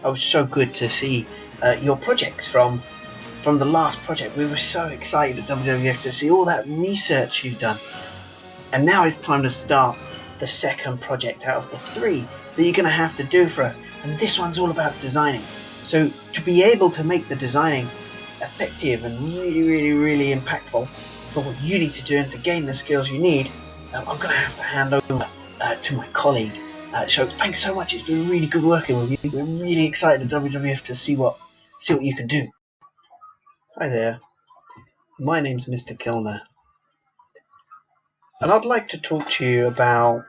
It was so good to see your projects from the last project. We were so excited at WWF to see all that research you've done. And now it's time to start the second project out of the 3 that you're going to have to do for us. And this one's all about designing. So to be able to make the designing effective and really impactful for what you need to do and to gain the skills you need, I'm going to have to hand over to my colleague. So thanks so much. It's been really good working with you. We're really excited at WWF to see what you can do. Hi there. My name's Mr. Kilner. And I'd like to talk to you about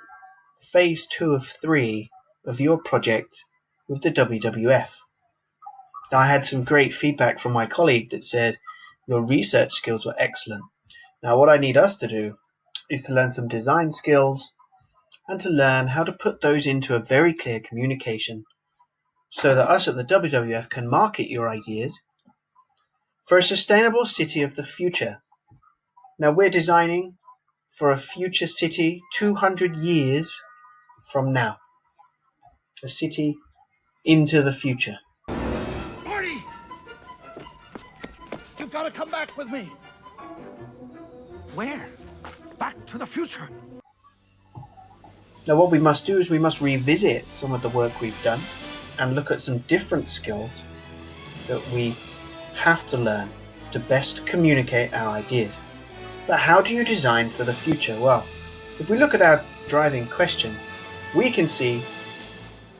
phase 2 of 3 of your project with the WWF. Now, I had some great feedback from my colleague that said your research skills were excellent. Now, what I need us to do is to learn some design skills and to learn how to put those into a very clear communication so that us at the WWF can market your ideas for a sustainable city of the future. Now, we're designing for a future city 200 years from now. A city into the future. Marty! You've got to come back with me. Where? Back to the future. Now what we must do is we must revisit some of the work we've done and look at some different skills that we have to learn to best communicate our ideas. But how do you design for the future? Well, if we look at our driving question, we can see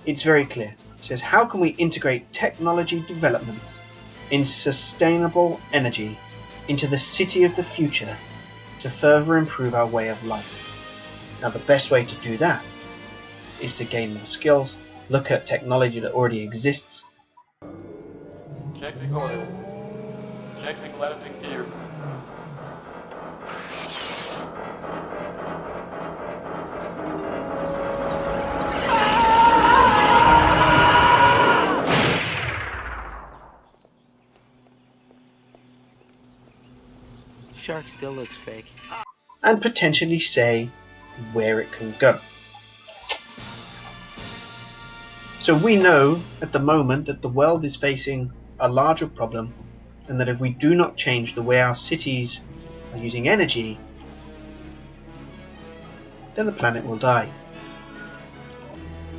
it's very clear. It says, how can we integrate technology developments in sustainable energy into the city of the future to further improve our way of life? Now, the best way to do that is to gain more skills, look at technology that already exists. Check the coil. Check the landing gear. Shark still looks fake. And potentially say where it can go. So we know at the moment that the world is facing a larger problem, and that if we do not change the way our cities are using energy, then the planet will die.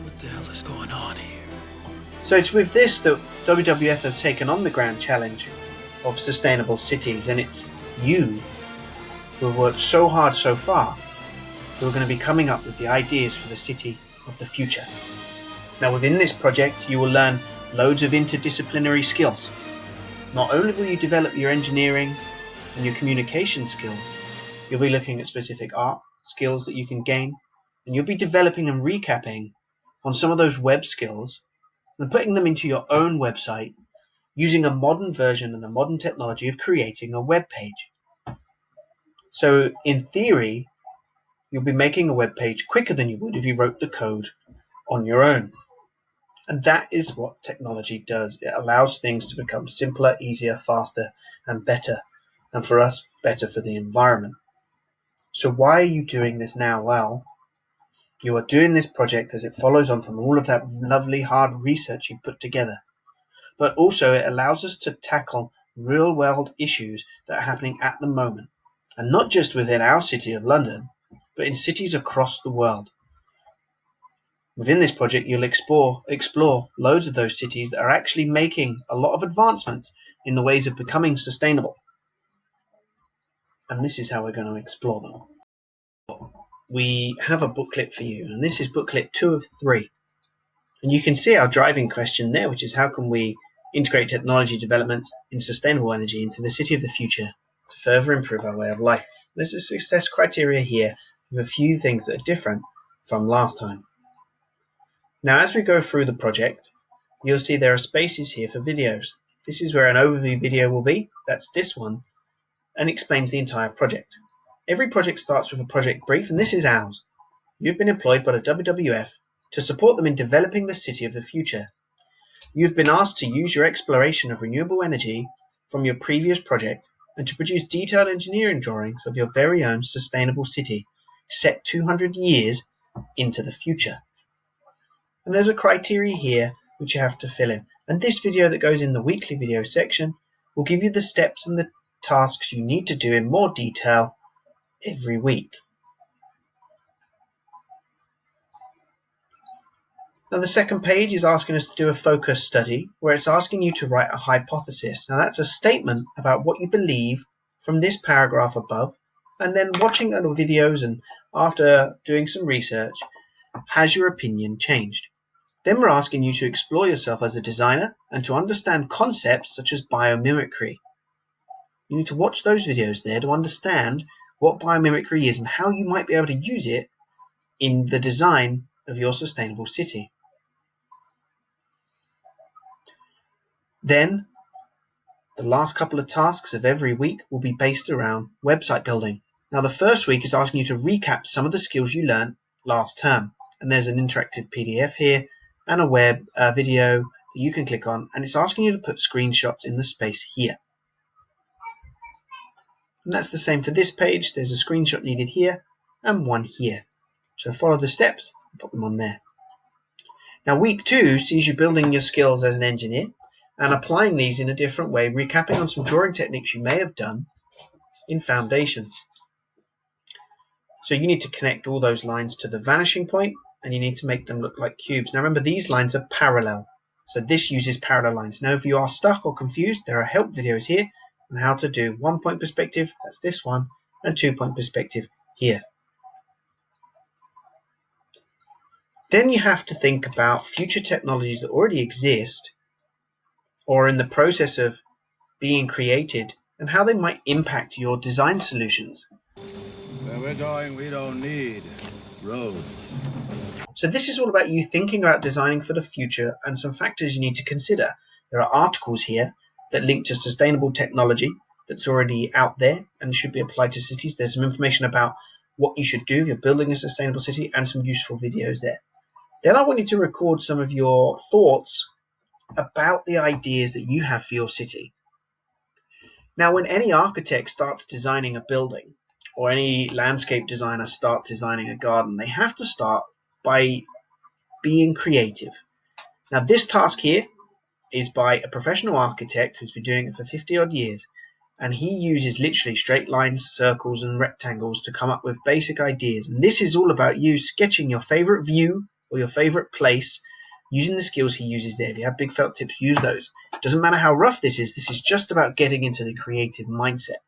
What the hell is going on here? So it's with this that WWF have taken on the grand challenge of sustainable cities, and it's you who have worked so hard so far who are going to be coming up with the ideas for the city of the future. Now within this project you will learn loads of interdisciplinary skills. Not only will you develop your engineering and your communication skills, you'll be looking at specific art skills that you can gain, and you'll be developing and recapping on some of those web skills and putting them into your own website using a modern version and a modern technology of creating a web page. So in theory, you'll be making a web page quicker than you would if you wrote the code on your own. And that is what technology does. It allows things to become simpler, easier, faster, and better. And for us, better for the environment. So why are you doing this now? Well, you are doing this project as it follows on from all of that lovely hard research you put together. But also it allows us to tackle real-world issues that are happening at the moment. And not just within our city of London, but in cities across the world. Within this project, you'll explore loads of those cities that are actually making a lot of advancements in the ways of becoming sustainable. And this is how we're going to explore them. We have a booklet for you, and this is booklet 2 of 3. And you can see our driving question there, which is how can we integrate technology developments in sustainable energy into the city of the future to further improve our way of life. There's a success criteria here with a few things that are different from last time. Now, as we go through the project, you'll see there are spaces here for videos. This is where an overview video will be. That's this one, and explains the entire project. Every project starts with a project brief, and this is ours. You've been employed by the WWF to support them in developing the city of the future. You've been asked to use your exploration of renewable energy from your previous project and to produce detailed engineering drawings of your very own sustainable city set 200 years into the future. And there's a criteria here which you have to fill in. And this video that goes in the weekly video section will give you the steps and the tasks you need to do in more detail every week. Now the second page is asking us to do a focus study, where it's asking you to write a hypothesis. Now that's a statement about what you believe from this paragraph above, and then watching other videos and after doing some research, has your opinion changed? Then we're asking you to explore yourself as a designer and to understand concepts such as biomimicry. You need to watch those videos there to understand what biomimicry is and how you might be able to use it in the design of your sustainable city. Then, the last couple of tasks of every week will be based around website building. Now, the first week is asking you to recap some of the skills you learned last term. And there's an interactive PDF here and a web video that you can click on. And it's asking you to put screenshots in the space here. And that's the same for this page. There's a screenshot needed here and one here. So follow the steps and put them on there. Now, week 2 sees you building your skills as an engineer and applying these in a different way, recapping on some drawing techniques you may have done in Foundation. So you need to connect all those lines to the vanishing point, and you need to make them look like cubes. Now remember, these lines are parallel, so this uses parallel lines. Now if you are stuck or confused, there are help videos here on how to do 1-point perspective, that's this one, and 2-point perspective here. Then you have to think about future technologies that already exist or in the process of being created and how they might impact your design solutions. Where we're going, we don't need roads. So this is all about you thinking about designing for the future and some factors you need to consider. There are articles here that link to sustainable technology that's already out there and should be applied to cities. There's some information about what you should do if you're building a sustainable city and some useful videos there. Then I want you to record some of your thoughts about the ideas that you have for your city. Now, when any architect starts designing a building or any landscape designer starts designing a garden, they have to start by being creative. Now, this task here is by a professional architect who's been doing it for 50 odd years, and he uses literally straight lines, circles and rectangles to come up with basic ideas. And this is all about you sketching your favorite view or your favorite place using the skills he uses there. If you have big felt tips, use those. It doesn't matter how rough this is just about getting into the creative mindset.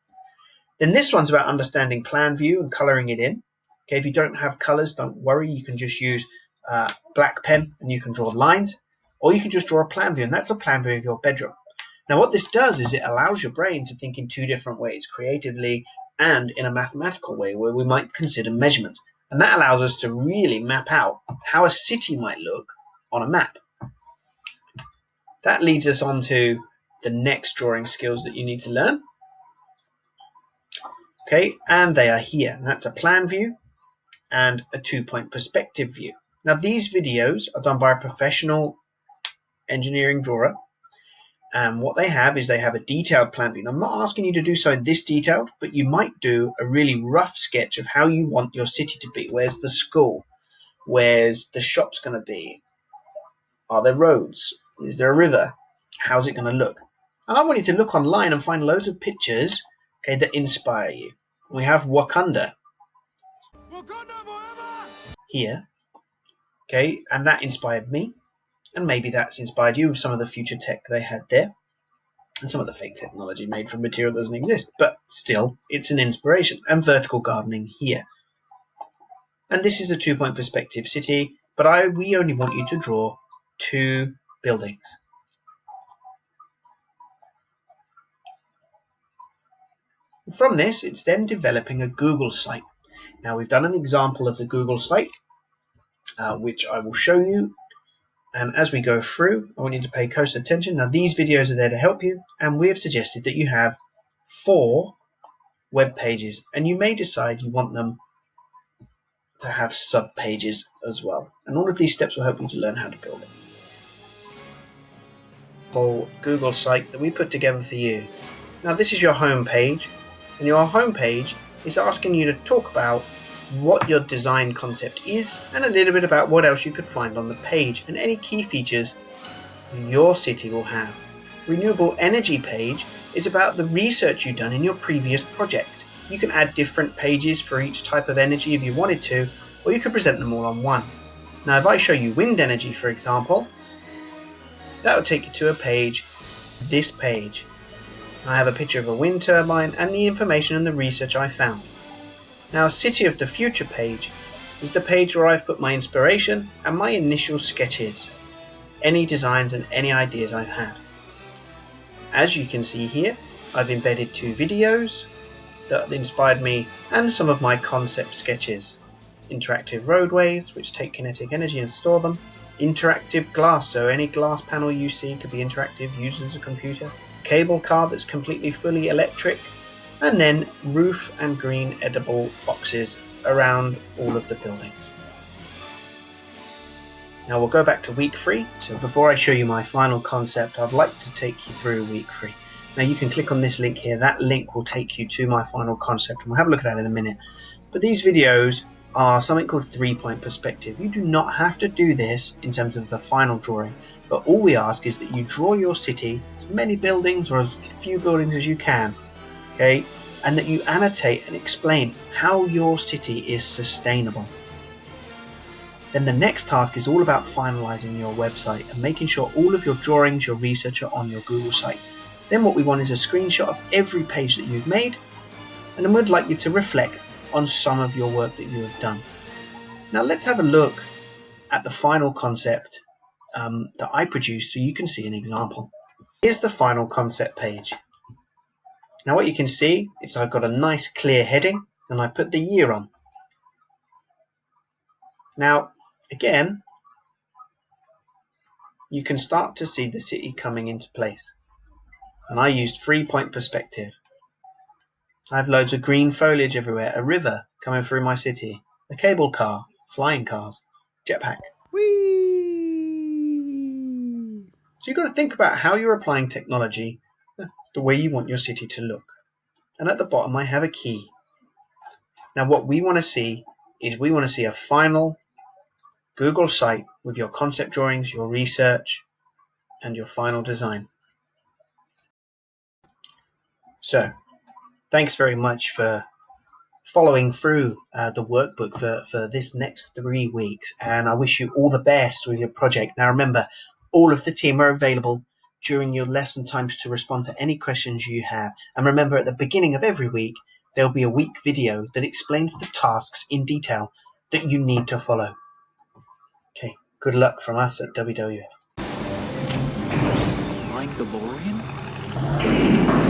Then this one's about understanding plan view and coloring it in. Okay, if you don't have colors, don't worry. You can just use black pen and you can draw lines, or you can just draw a plan view, and that's a plan view of your bedroom. Now what this does is it allows your brain to think in 2 different ways, creatively and in a mathematical way where we might consider measurements. And that allows us to really map out how a city might look on a map. That leads us on to the next drawing skills that you need to learn. Okay, and they are here. And that's a plan view and a 2-point perspective view. Now these videos are done by a professional engineering drawer, and what they have is they have a detailed plan view. Now, I'm not asking you to do so in this detailed, but you might do a really rough sketch of how you want your city to be. Where's the school? Where's the shops going to be? Are there roads? Is there a river? How's it going to look? And I want you to look online and find loads of pictures, okay, that inspire you. We have Wakanda here, okay, and that inspired me, and maybe that's inspired you with some of the future tech they had there, and some of the fake technology made from material that doesn't exist, but still, it's an inspiration. And vertical gardening here. And this is a 2-point perspective city, but we only want you to draw 2 buildings. From this, it's then developing a Google site. Now, we've done an example of the Google site, which I will show you. And as we go through, I want you to pay close attention. Now, these videos are there to help you, and we have suggested that you have 4 web pages, and you may decide you want them to have sub pages as well. And all of these steps will help you to learn how to build it. Whole Google site that we put together for you. Now, this is your home page, and your home page is asking you to talk about what your design concept is and a little bit about what else you could find on the page and any key features your city will have. Renewable energy page is about the research you've done in your previous project. You can add different pages for each type of energy if you wanted to, or you could present them all on one. Now if I show you wind energy, for example, that will take you to a page, this page. I have a picture of a wind turbine and the information and the research I found. Now City of the Future page is the page where I've put my inspiration and my initial sketches, any designs and any ideas I've had. As you can see here, I've embedded 2 videos that inspired me and some of my concept sketches. Interactive roadways, which take kinetic energy and store them. Interactive glass, so any glass panel you see could be interactive, used as a computer. Cable car that's completely fully electric. And then roof and green edible boxes around all of the buildings. Now we'll go back to week 3. So before I show you my final concept, I'd like to take you through week 3. Now you can click on this link here. That link will take you to my final concept, and we'll have a look at that in a minute. But these videos are something called 3-point perspective. You do not have to do this in terms of the final drawing, but all we ask is that you draw your city, as many buildings or as few buildings as you can, okay, and that you annotate and explain how your city is sustainable. Then the next task is all about finalizing your website and making sure all of your drawings, your research are on your Google site. Then what we want is a screenshot of every page that you've made, and then we'd like you to reflect on some of your work that you have done. Now let's have a look at the final concept that I produced so you can see an example. Here's the final concept page. Now what you can see is I've got a nice clear heading and I put the year on. Now again, you can start to see the city coming into place. And I used 3-point perspective. I have loads of green foliage everywhere, a river coming through my city, a cable car, flying cars, jetpack. Whee! So you've got to think about how you're applying technology the way you want your city to look. And at the bottom I have a key. Now what we want to see is we want to see a final Google site with your concept drawings, your research, and your final design. So, thanks very much for following through the workbook for this next 3 weeks, and I wish you all the best with your project. Now remember, all of the team are available during your lesson times to respond to any questions you have. And remember, at the beginning of every week, there'll be a week video that explains the tasks in detail that you need to follow. Okay, good luck from us at WWF. Flying DeLorean?